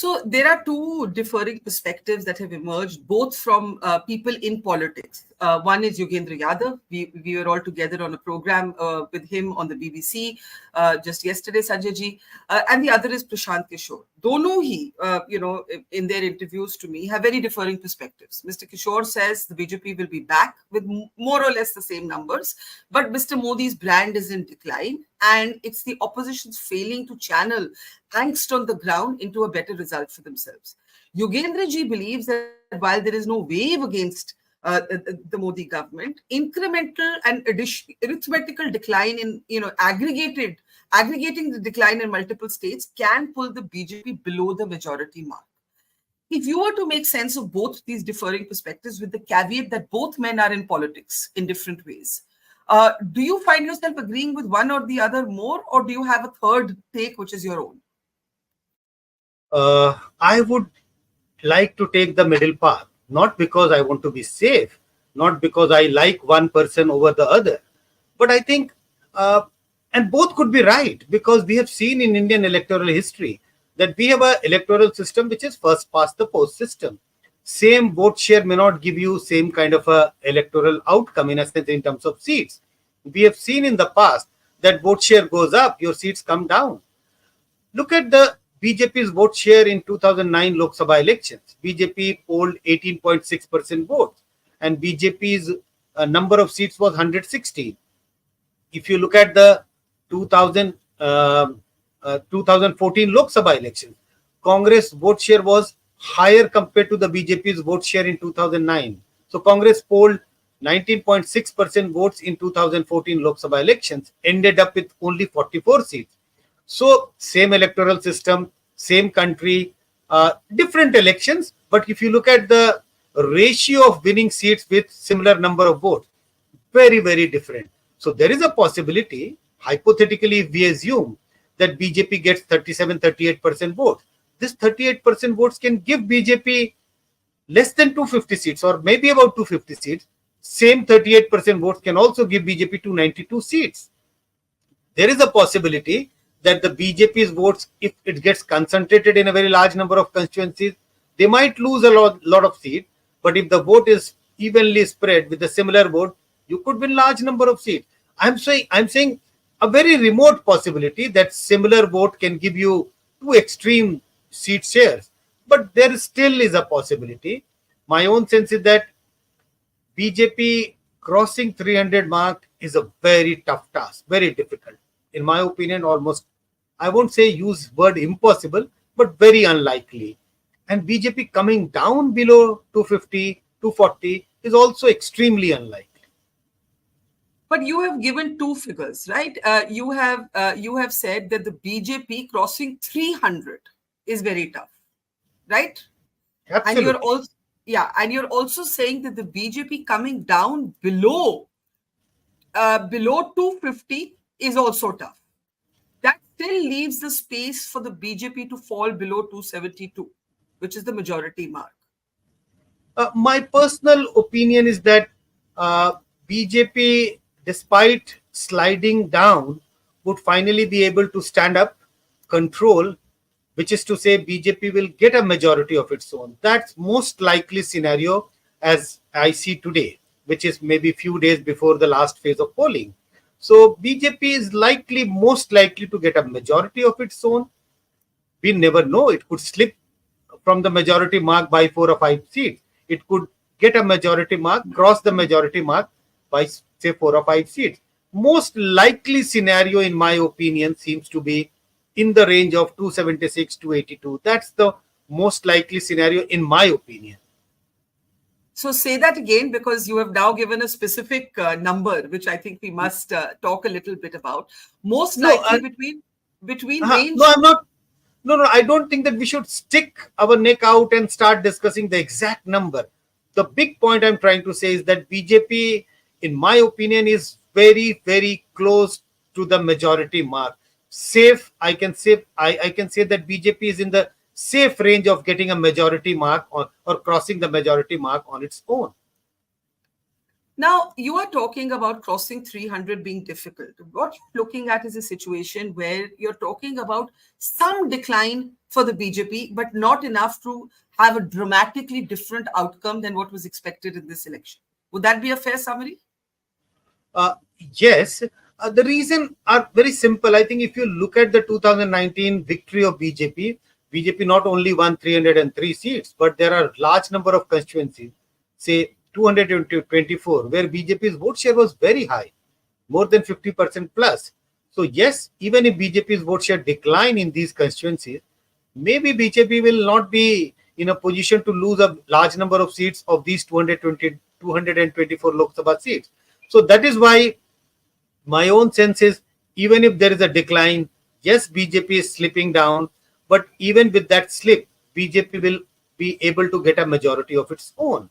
So there are two differing perspectives that have emerged, both from people in politics. One is Yogendra Yadav. We were all together on a program with him on the BBC just yesterday, Sanjay ji. And the other is Prashant Kishore. Dono hi, in their interviews to me, have very differing perspectives. Mr. Kishore says the BJP will be back with more or less the same numbers, but Mr. Modi's brand is in decline, and it's the opposition's failing to channel angst on the ground into a better result for themselves. Yogendra ji believes that while there is no wave against the Modi government, incremental and arithmetical decline in, aggregating the decline in multiple states can pull the BJP below the majority mark. If you were to make sense of both these differing perspectives with the caveat that both men are in politics in different ways, do you find yourself agreeing with one or the other more, or do you have a third take which is your own? I would like to take the middle path, not because I want to be safe, not because I like one person over the other, but I think, and both could be right, because we have seen in Indian electoral history that we have an electoral system which is first past the post system. Same vote share may not give you same kind of a electoral outcome in a sense in terms of seats. We have seen in the past that vote share goes up, your seats come down. Look at the BJP's vote share in 2009 Lok Sabha elections. BJP polled 18.6% votes, and BJP's number of seats was 160. If you look at the 2014 Lok Sabha elections, Congress vote share was higher compared to the BJP's vote share in 2009. So Congress polled 19.6% votes in 2014 Lok Sabha elections, ended up with only 44 seats. So same electoral system, same country, different elections. But if you look at the ratio of winning seats with similar number of votes, very, very different. So there is a possibility, hypothetically, if we assume that BJP gets 37-38% votes, this 38% votes can give BJP less than 250 seats or maybe about 250 seats. Same 38% votes can also give BJP 292 seats. There is a possibility that the BJP's votes, if it gets concentrated in a very large number of constituencies, they might lose a lot of seats. But if the vote is evenly spread with a similar vote, you could win large number of seats. I'm saying a very remote possibility that similar vote can give you two extreme seat shares. But there still is a possibility. My own sense is that BJP crossing 300 mark is a very tough task, very difficult. In my opinion, almost, I won't say use word impossible, but very unlikely. And BJP coming down below 250, 240 is also extremely unlikely. But you have given two figures, right? You have said that the BJP crossing 300 is very tough, right? Absolutely. And you're also saying that the BJP coming down below 250 is also tough. That still leaves the space for the BJP to fall below 272, which is the majority mark. My personal opinion is that BJP, despite sliding down, would finally be able to stand up, control, which is to say BJP will get a majority of its own. That's most likely scenario as I see today, which is maybe few days before the last phase of polling. So BJP is most likely to get a majority of its own. We never know. It could slip from the majority mark by 4 or 5 seats. It could get a majority mark, cross the majority mark by say 4 or 5 seats. Most likely scenario, in my opinion, seems to be in the range of 276, 282. That's the most likely scenario, in my opinion. So say that again, because you have now given a specific number, which I think we must talk a little bit about. Most likely between range. No, I'm not. No, I don't think that we should stick our neck out and start discussing the exact number. The big point I'm trying to say is that BJP, in my opinion, is very, very close to the majority mark. Safe, I can say that BJP is in the safe range of getting a majority mark or crossing the majority mark on its own. Now, you are talking about crossing 300 being difficult. What you're looking at is a situation where you're talking about some decline for the BJP, but not enough to have a dramatically different outcome than what was expected in this election. Would that be a fair summary? Yes. The reason are very simple. I think if you look at the 2019 victory of BJP, BJP not only won 303 seats, but there are large number of constituencies, say 224, where BJP's vote share was very high, more than 50% plus. So yes, even if BJP's vote share decline in these constituencies, maybe BJP will not be in a position to lose a large number of seats of these 224 Lok Sabha seats. So that is why my own sense is, even if there is a decline, yes, BJP is slipping down, but even with that slip, BJP will be able to get a majority of its own.